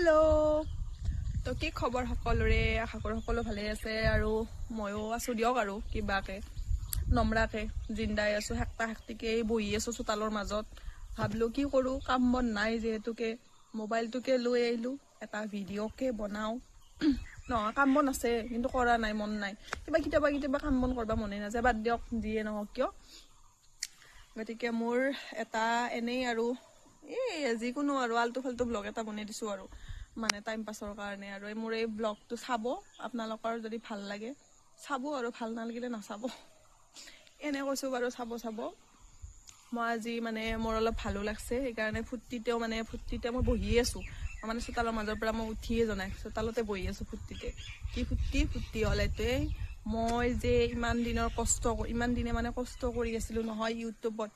hello' তো কি খবৰ সকলোৰে আশা কৰোঁ সকলো ভালে আছে আৰু ময়ো আছোঁ দিয়ক আৰু কিবাকে নম্ৰাকে জিন্দাই আছোঁ হেক্টিকে বহি আছোঁ চোতালৰ মাজত ভাবিলোঁ কি কৰোঁ কাম বন নাই যিহেতুকে মোবাইলটোকে লৈ আহিলোঁ এটা ভিডিঅ'কে বনাওঁ নহয় কাম বন আছে কিন্তু কৰা নাই মন নাই কেতিয়াবা কাম বন কৰিব মনে নাযায় বাদ দিয়ক যিয়ে নহওক কিয় গতিকে মোৰ এটা এনেই আৰু যিকোনো আৰু আল্টু ফাল্টু ব্লগ এটা বনাই দিছোঁ আৰু মানে টাইম পাছৰ কাৰণে আৰু মোৰ এই ব্লগটো চাব আপোনালোকৰ যদি ভাল লাগে চাব আৰু ভাল নালাগিলে নাচাব এনে কৈছোঁ বাৰু চাব মই আজি মানে মোৰ অলপ ভালো লাগছে সেইকাৰণে ফূৰ্তিতে মই বহিয়ে আছোঁ মানে চোতালৰ মাজৰ পৰা মই উঠিয়ে জনাই চোতালতে বহি আছোঁ ফূৰ্তিতে কি ফূৰ্তি হ'ল এইটোৱে মই যে ইমান দিনে মানে কষ্ট কৰি আছিলোঁ নহয় ইউটিউবত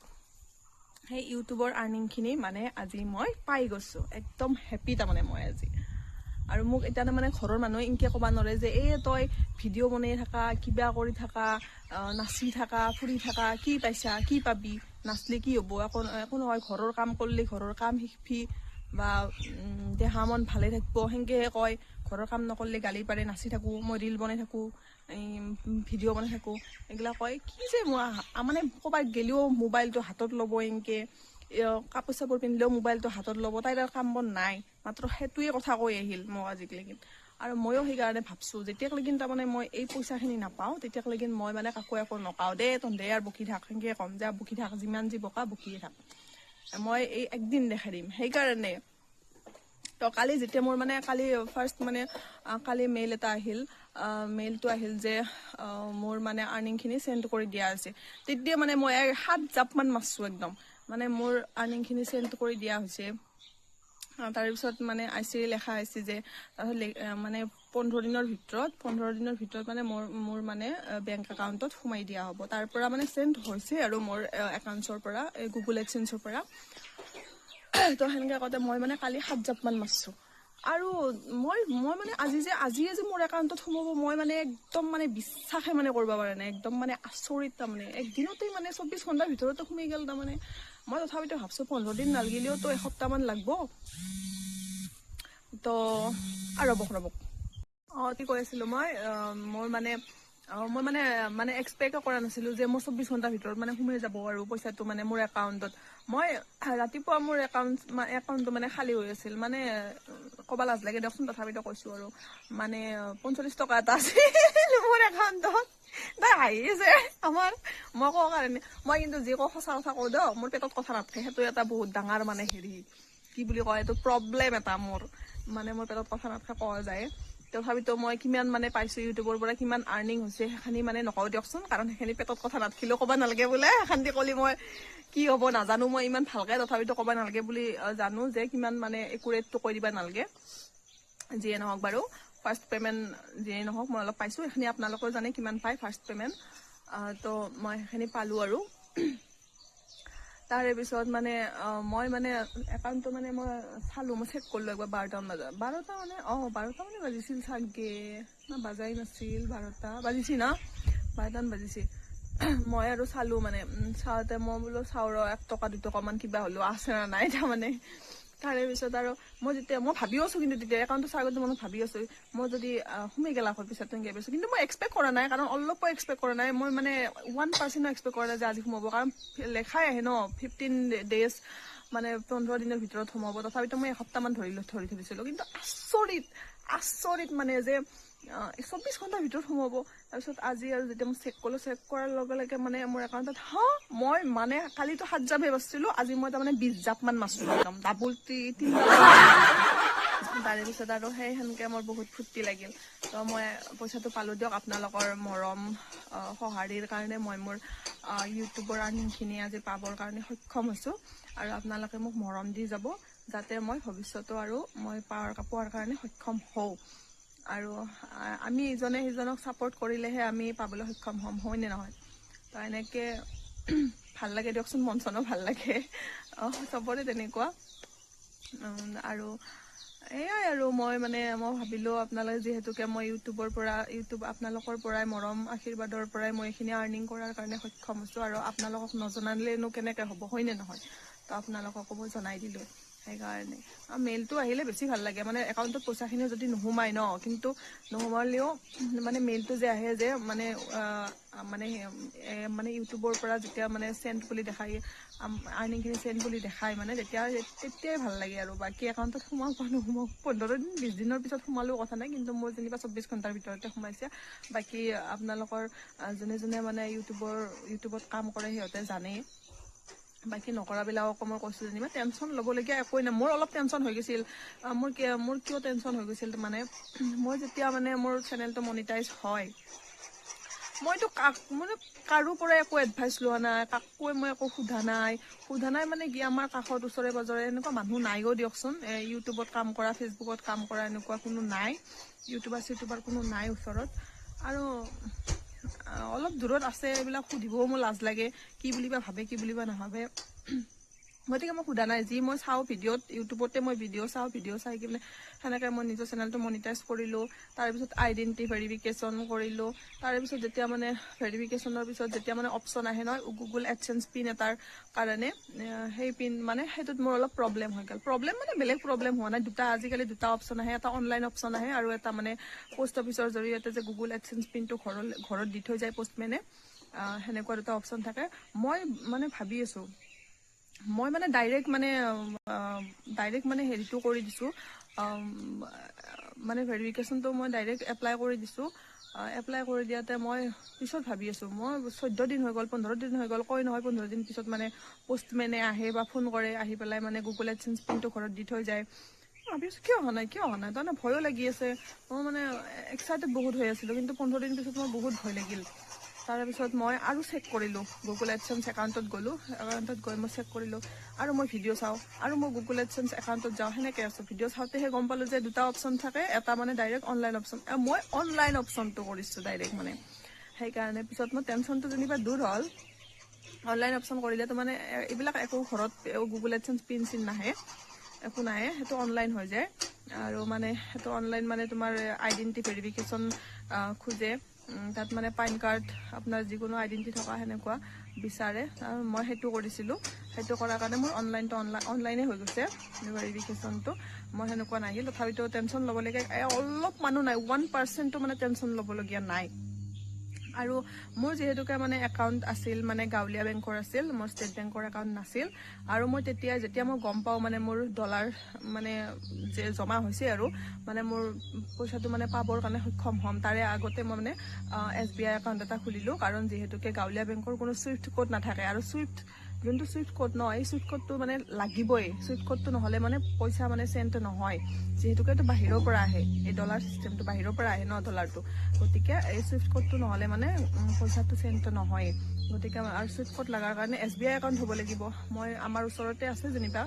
সেই ইউটিউবৰ আৰ্নিংখিনি মানে আজি মই পাই গৈছোঁ একদম হেপী তাৰমানে মই আজি আৰু মোক এতিয়া মানে ঘৰৰ মানুহে এনেকৈ ক'ব নোৱাৰে যে তই ভিডিঅ' বনাই থাকা কিবা কৰি থাকা নাচি থাকা ফুৰি থাকা কি পাইছা কি পাবি নাচলি কি হ'ব একো নহয় ঘৰৰ কাম কৰিলে ঘৰৰ কাম শিকবি বা দেহা মন ভালে থাকিব সেনেকৈহে কয় ঘৰৰ কাম নকৰিলে গালি পাৰে নাচি থাকোঁ মই ৰিল বনাই থাকোঁ ভিডিঅ' বনাই থাকোঁ এইগিলা কয় কি যে মই মানে ক'ৰবাত গেলেও মোবাইলটো হাতত ল'ব এনেকৈ কাপোৰ চাপোৰ পিন্ধিলেও মোবাইলটো হাতত ল'ব তাইৰ কাম বন নাই মাত্ৰ সেইটোৱে কথা কৈ আহিল মোক আজিলৈকে আৰু ময়ো সেইকাৰণে ভাবছোঁ যেতিয়ালৈকে তাৰমানে মই এই পইচাখিনি নাপাওঁ তেতিয়ালৈকে মই মানে কাকো একো নকাওঁ তহঁতে আৰু বকি থাক সেনেকৈ ক'ম যে বকি থাক যিমান যি বকা বকিয়ে থাক মই এই একদিন দেখাই দিম সেইকাৰণে তো কালি যেতিয়া মোৰ মানে কালি মেইল এটা আহিল মেইলটো আহিল যে মোৰ মানে আৰ্নিংখিনি চেণ্ড কৰি দিয়া আছে তেতিয়া মানে মই 7 জাপমান মাৰছোঁ একদম মানে মোৰ আৰ্নিংখিনি চেণ্ড কৰি দিয়া হৈছে তাৰপিছত মানে আইচি লেখা হৈছে যে মানে 15 দিনৰ ভিতৰত মানে মোৰ মানে বেংক একাউণ্টত সোমাই দিয়া হ'ব তাৰ পৰা মানে চেণ্ড হৈছে আৰু মোৰ একাউণ্টছৰ পৰা গুগল এডচেঞ্চৰ পৰা তো সেনেকৈ কওঁতে মই মানে কালি 7 জাপমান মাৰছোঁ আৰু মই মানে আজিয়ে যে মোৰ একাউণ্টত সোমাব মই মানে একদম মানে বিশ্বাসে মানে কৰিব পৰা নাই একদম মানে আচৰিত তাৰমানে একদিনতেই মানে 24 ঘণ্টাৰ ভিতৰতে সোমাই গ'ল তাৰমানে মই তথাপিতো ভাবছোঁ 15 দিন নালাগিলেও তো এসপ্তাহমান লাগব তো আৰু ৰ'বক কি কৈ আছিলোঁ মই মানে এক্সপেক্টে কৰা নাছিলোঁ যে মই 24 ঘণ্টাৰ ভিতৰত মানে সোমাই যাব আৰু পইচাটো মানে মোৰ একাউণ্টত মই ৰাতিপুৱা মোৰ একাউণ্টটো মানে খালী হৈ আছিল মানে ক'ব লাজ লাগে দিয়কচোন তথাপিতো কৈছোঁ আৰু মানে 45 টকা এটা আছিল মোৰ একাউণ্টত তাই হাঁহিছে মই কওঁ কাৰণে মই কিন্তু যি কওঁ সঁচা কথা কওঁ দিয়ক মোৰ পেটত কথা নাথাকে সেইটো এটা বহুত ডাঙৰ মানে কি বুলি কয় এইটো প্ৰব্লেম এটা মোৰ পেটত কথা নাথাকে কোৱা যায় তথাপিতো মই কিমান মানে পাইছোঁ ইউটিউবৰ পৰা কিমান আৰ্নিং হৈছে সেইখিনি মানে নকওঁ দিয়কচোন কাৰণ সেইখিনি পেটত কথা নাথাকিলেও ক'ব নালাগে বোলে সেইখান্তি ক'লি মই কি হ'ব নাজানো মই ইমান ভালকৈ তথাপিতো ক'ব নালাগে বুলি জানো যে কিমান মানে একুৰেটটো কৈ দিব নালাগে যিয়ে নহওক বাৰু ফাৰ্ষ্ট পে'মেণ্ট যিয়ে নহওক মই অলপ পাইছোঁ সেইখিনি আপোনালোকেও জানে কিমান পায় ফাৰ্ষ্ট পে'মেণ্ট তো মই সেইখিনি পালোঁ আৰু তাৰে পিছত মানে মই মানে একাউণ্টটো মানে মই চালোঁ মই চেক কৰিলোঁ একবাৰ 12টা মানে বাজিছিল চাগে না বাজাই নাছিল 12টা বাজিছিল না 12টামান বাজিছিল মই আৰু চালোঁ মানে চাওঁতে মই বোলো চাওঁ ৰ 1 টকা 2 টকামান কিবা হ'লেও আছে না নাই তাৰমানে তাৰে পিছত আৰু মই ভাবি আছোঁ কিন্তু তেতিয়া একাউণ্টটো চাই আগতে মই ভাবি আছোঁ মই যদি সোমাই গেলা হয় পিছত তেনেকৈ ভাবিছোঁ কিন্তু মই এক্সপেক্ট কৰা নাই কাৰণ অলপো এক্সপেক্ট কৰা নাই মই মানে 1% এক্সপেক্ট কৰা নাই যে আজি সোমাব কাৰণ লেখাই আহে ন 15 ডেজ মানে 15 দিনৰ ভিতৰত সোমাব তথাপিতো মই এসপ্তাহমান ধৰি থৈছিলোঁ কিন্তু আচৰিত মানে যে 24 ঘণ্টাৰ ভিতৰত সোমাব তাৰপিছত আজি আৰু যেতিয়া মই চেক কৰাৰ লগে লগে মানে মোৰ একাউণ্টত মই মানে কালিতো 7 জাপহে মাৰিছিলোঁ আজি মই তাৰমানে 20 জাপমান মাৰিছোঁ একদম ডাবল 3 তাৰে পিছত আৰু সেনেকৈ মোৰ বহুত ফূৰ্তি লাগিল তো মই পইচাটো পালোঁ দিয়ক আপোনালোকৰ মৰম সঁহাৰিৰ কাৰণে মই মোৰ ইউটিউবৰ আৰ্নিংখিনি আজি পাবৰ কাৰণে সক্ষম হৈছোঁ আৰু আপোনালোকে মোক মৰম দি যাব যাতে মই ভৱিষ্যতো আৰু মই পোৱাৰ কাৰণে সক্ষম হওঁ আৰু আমি ইজনে সিজনক ছাপোৰ্ট কৰিলেহে আমি পাবলৈ সক্ষম হ'ম হয়নে নহয় তো এনেকৈ ভাল লাগে দিয়কচোন মন চনো ভাল লাগে চবৰে তেনেকুৱা আৰু এয়াই আৰু মই ভাবিলোঁ আপোনালোকে যিহেতুকে মই আপোনালোকৰ পৰাই মৰম আশীৰ্বাদৰ পৰাই মই এইখিনি আৰ্নিং কৰাৰ কাৰণে সক্ষম হৈছোঁ আৰু আপোনালোকক নজনালেনো কেনেকৈ হ'ব হয়নে নহয় তো আপোনালোককো মই জনাই দিলোঁ সেইকাৰণে মেইলটো আহিলে বেছি ভাল লাগে মানে একাউণ্টত পইচাখিনি যদি নোসোমাই ন কিন্তু নোসোমালেও মানে মেইলটো যে আহে যে মানে মানে মানে ইউটিউবৰ পৰা যেতিয়া মানে চেণ্ড বুলি দেখায় আৰ্নিংখিনি চেণ্ড বুলি দেখায় মানে তেতিয়াই ভাল লাগে আৰু বাকী একাউণ্টত সোমাওক বা নোসোমাওক 15 দিন 20 দিনৰ পিছত সোমালেও কথা নাই কিন্তু মোৰ যেনিবা 24 ঘণ্টাৰ ভিতৰতে সোমাইছে বাকী আপোনালোকৰ যোনে যোনে মানে ইউটিউবত কাম কৰে সিহঁতে জানেই বাকী নকৰাবিলাককো মই কৈছোঁ যেনিবা টেনশ্যন ল'বলগীয়া একোৱেই নাই মোৰ অলপ টেনশ্যন হৈ গৈছিল মোৰ কিয় টেনশ্যন হৈ গৈছিল মানে মই যেতিয়া মানে মোৰ চেনেলটো মনিটাইজ হয় মইতো মানে কাৰো পৰা একো এডভাইচ লোৱা নাই কাকোৱে মই একো সোধা নাই মানে কি আমাৰ কাষত ওচৰে পাজৰে এনেকুৱা মানুহ নাইও দিয়কচোন ইউটিউবত কাম কৰা ফেচবুকত কাম কৰা এনেকুৱা কোনো নাই ইউটিউবাৰ কোনো নাই ওচৰত আৰু অলপ দূৰত আছে এইবিলাক সুধিবও মোৰ লাজ লাগে কি বুলিবা ভাবে কি বুলিবা নাভাবে গতিকে মই সোধা নাই যি মই চাওঁ ভিডিঅ'ত ইউটিউবতে মই ভিডিঅ' চাই কিনে সেনেকৈ মই নিজৰ চেনেলটো মনিটাইজ কৰিলোঁ তাৰপিছত আইডেণ্টি ভেৰিফিকেশ্যন কৰিলোঁ তাৰপিছত যেতিয়া মানে ভেৰিফিকেশ্যনৰ পিছত যেতিয়া মানে অপশ্যন আহে নহয় গুগল এডচেঞ্চ পিন এটাৰ কাৰণে সেই পিন মানে সেইটোত মোৰ অলপ প্ৰব্লেম হৈ গ'ল মানে বেলেগ প্ৰব্লেম হোৱা নাই আজিকালি দুটা অপশ্যন আহে এটা অনলাইন অপশ্যন আহে আৰু এটা মানে পোষ্ট অফিচৰ জৰিয়তে যে গুগল এডচেঞ্চ পিনটো ঘৰত দি থৈ যায় পোষ্টমেনে সেনেকুৱা দুটা অপশ্যন থাকে মই মানে ভাবি আছোঁ মই মানে ডাইৰেক্ট মানে হেৰিটো কৰি দিছোঁ মানে ভেৰিফিকেশ্যনটো মই ডাইৰেক্ট এপ্লাই কৰি দিছোঁ এপ্লাই কৰি দিয়াতে মই পিছত ভাবি আছোঁ মই 14 দিন হৈ গ'ল 15 দিন হৈ গ'ল কয় নহয় 15 দিন পিছত মানে পোষ্টমেনে আহে বা ফোন কৰে আহি পেলাই মানে গুগল এডচেঞ্চ পিনটো ঘৰত দি থৈ যায় ভাবি আছোঁ কিয় অহা নাই তাৰমানে ভয়ো লাগি আছে মই মানে এক্সাইটেড বহুত হৈ আছিলোঁ কিন্তু 15 দিন পিছত মোৰ বহুত ভয় লাগিল তাৰপিছত মই আৰু চেক কৰিলোঁ গুগল এডচেঞ্চ একাউণ্টত গ'লোঁ একাউণ্টত গৈ মই চেক কৰিলোঁ আৰু মই ভিডিঅ' চাওঁ আৰু মই গুগল এডচেঞ্চ একাউণ্টত যাওঁ সেনেকৈ আছোঁ ভিডিঅ' চাওঁতেহে গম পালোঁ যে দুটা অপশ্যন থাকে এটা মানে ডাইৰেক্ট অনলাইন অপশ্যন মই অনলাইন অপশ্যনটো কৰিছোঁ ডাইৰেক্ট মানে সেইকাৰণে পিছত মোৰ টেনশ্যনটো যেনিবা দূৰ হ'ল অনলাইন অপশ্যন কৰিলেতো মানে এইবিলাক একো ঘৰত গুগল এডচেঞ্চ পিন চিন নাহে একো নাহে সেইটো অনলাইন হৈ যায় আৰু মানে সেইটো অনলাইন মানে তোমাৰ আইডেণ্টি ভেৰিফিকেশ্যন খোজে তাত মানে পান কাৰ্ড আপোনাৰ যিকোনো আইডেণ্টি থকা সেনেকুৱা বিচাৰে মই সেইটো কৰিছিলোঁ সেইটো কৰাৰ কাৰণে মোৰ অনলাইনে হৈ গৈছে ভেৰিফিকেশ্যনটো মই সেনেকুৱা নাহিল তথাপিতো টেনশ্যন ল'বলগীয়া অলপ মানুহ নাই 1% মানে টেনশ্যন ল'বলগীয়া নাই আৰু মোৰ যিহেতুকে মানে একাউণ্ট আছিল মানে গাঁৱলীয়া বেংকৰ আছিল মোৰ ষ্টেট বেংকৰ একাউণ্ট নাছিল আৰু মই যেতিয়া মই গম পাওঁ মানে মোৰ ডলাৰ মানে যে জমা হৈছে আৰু মানে মোৰ পইচাটো মানে পাবৰ কাৰণে সক্ষম হ'ম তাৰে আগতে মই মানে SBI একাউণ্ট এটা খুলিলোঁ কাৰণ যিহেতুকে গাঁৱলীয়া বেংকৰ কোনো ছুইফ্ট কোড নাথাকে আৰু যোনটো ছুইফ্ট কোড ন এই ছুইফ্ট কোডটো মানে লাগিবই ছুইফ্ট কোডটো নহ'লে মানে পইচা মানে চেণ্ড নহয় যিহেতুকে এইটো বাহিৰৰ পৰা আহে এই ডলাৰ চিষ্টেমটো বাহিৰৰ পৰা আহে ন ডলাৰটো গতিকে এই ছুইফ্ট কোডটো নহ'লে মানে পইচাটো চেণ্ড নহয় গতিকে আৰু ছুইফ্ট কোড লগাৰ কাৰণে SBI একাউণ্ট হ'ব লাগিব মই আমাৰ ওচৰতে আছে যেনিবা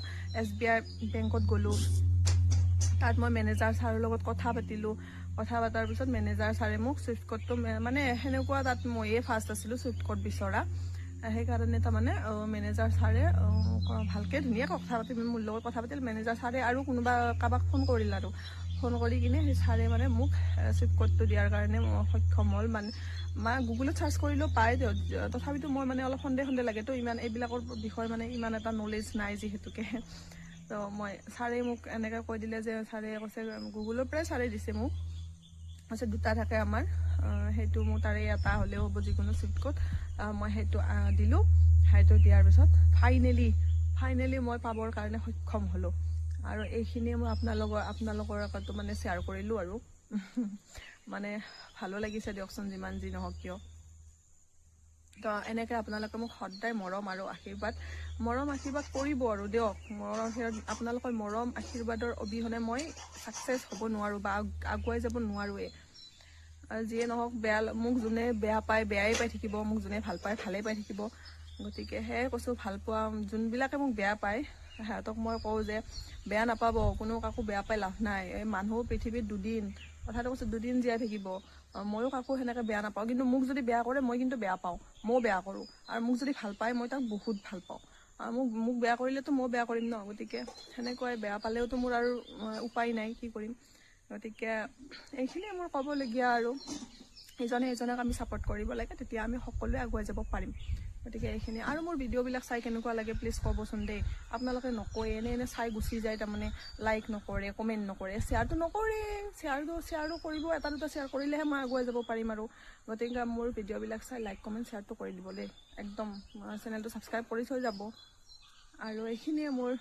SBI বেংকত গ'লোঁ তাত মই মেনেজাৰ ছাৰৰ লগত কথা পতাৰ পিছত মেনেজাৰ ছাৰে মোক ছুইফ্ট কোডটো মানে সেনেকুৱা তাত ময়ে ফাৰ্ষ্ট আছিলোঁ ছুইফ্ট কোড বিচৰা সেইকাৰণে তাৰমানে মেনেজাৰ ছাৰে ভালকৈ ধুনীয়াকৈ কথা পাতি মোৰ লগত কথা পাতিল মেনেজাৰ ছাৰে আৰু কোনোবা কাৰোবাক ফোন কৰিল আৰু ফোন কৰি কিনে সেই ছাৰে মানে মোক ছুইফ্ট কোডটো দিয়াৰ কাৰণে সক্ষম হ'ল মানে গুগলত চাৰ্চ কৰিলেও পায় তথাপিতো মই মানে অলপ সন্দেহ লাগে তো ইমান এইবিলাকৰ বিষয়ে মানে ইমান এটা নলেজ নাই যিহেতুকে তো ছাৰে মোক এনেকৈ কৈ দিলে যে ছাৰে কৈছে গুগলৰ পৰাই ছাৰে দিছে মোক কৈছে দুটা থাকে আমাৰ সেইটো মোৰ তাৰে এটা হ'লেও হ'ব যিকোনো ছুইফ্ট কোড মই সেইটো দিলোঁ সেইটো দিয়াৰ পিছত ফাইনেলি মই পাবৰ কাৰণে সক্ষম হ'লোঁ আৰু এইখিনিয়ে মই আপোনালোকৰ আগতো মানে শ্বেয়াৰ কৰিলোঁ আৰু মানে ভালো লাগিছে দিয়কচোন যিমান যি নহওক কিয় তো এনেকৈ আপোনালোকে মোক সদায় মৰম আৰু আশীৰ্বাদ কৰিব আৰু দিয়ক আপোনালোকৰ মৰম আশীৰ্বাদৰ অবিহনে মই ছাকচেছ হ'ব নোৱাৰোঁ বা আগুৱাই যাব নোৱাৰোঁৱেই যিয়ে নহওক মোক যোনে বেয়া পায় বেয়াই পাই থাকিব মোক যোনে ভাল পায় ভালেই পাই থাকিব গতিকে সেয়াই কৈছোঁ ভাল পোৱা যোনবিলাকে মোক বেয়া পায় সিহঁতক মই কওঁ যে বেয়া নাপাব কোনো কাকো বেয়া পাই লাভ নাই এই মানুহ পৃথিৱীত কথাটো কৈছোঁ 2 দিন জীয়াই থাকিব ময়ো কাকো সেনেকৈ বেয়া নাপাওঁ কিন্তু মোক যদি বেয়া কৰে মই কিন্তু বেয়া পাওঁ ময়ো বেয়া কৰোঁ আৰু মোক যদি ভাল পায় মই তাক বহুত ভাল পাওঁ আৰু মোক বেয়া কৰিলেতো মই বেয়া কৰিম ন গতিকে সেনেকুৱাই বেয়া পালেওতো মোৰ আৰু উপায় নাই কি কৰিম গতিকে এইখিনিয়ে মোৰ ক'বলগীয়া আৰু ইজনে ইজনক আমি ছাপোৰ্ট কৰিব লাগে তেতিয়া আমি সকলোৱে আগুৱাই যাব পাৰিম গতিকে এইখিনি আৰু মোৰ ভিডিঅ'বিলাক চাই কেনেকুৱা লাগে প্লিজ ক'বচোন দেই আপোনালোকে নকয় এনে চাই গুচি যায় তাৰমানে লাইক নকৰে কমেণ্ট নকৰে শ্বেয়াৰটো নকৰে শ্বেয়াৰটো কৰিব এটা দুটা শ্বেয়াৰ কৰিলেহে মই আগুৱাই যাব পাৰিম আৰু গতিকে মোৰ ভিডিঅ'বিলাক চাই লাইক কমেণ্ট শ্বেয়াৰটো কৰি দিব দেই একদম চেনেলটো ছাবস্ক্ৰাইব কৰি থৈ যাব আৰু এইখিনিয়ে মোৰ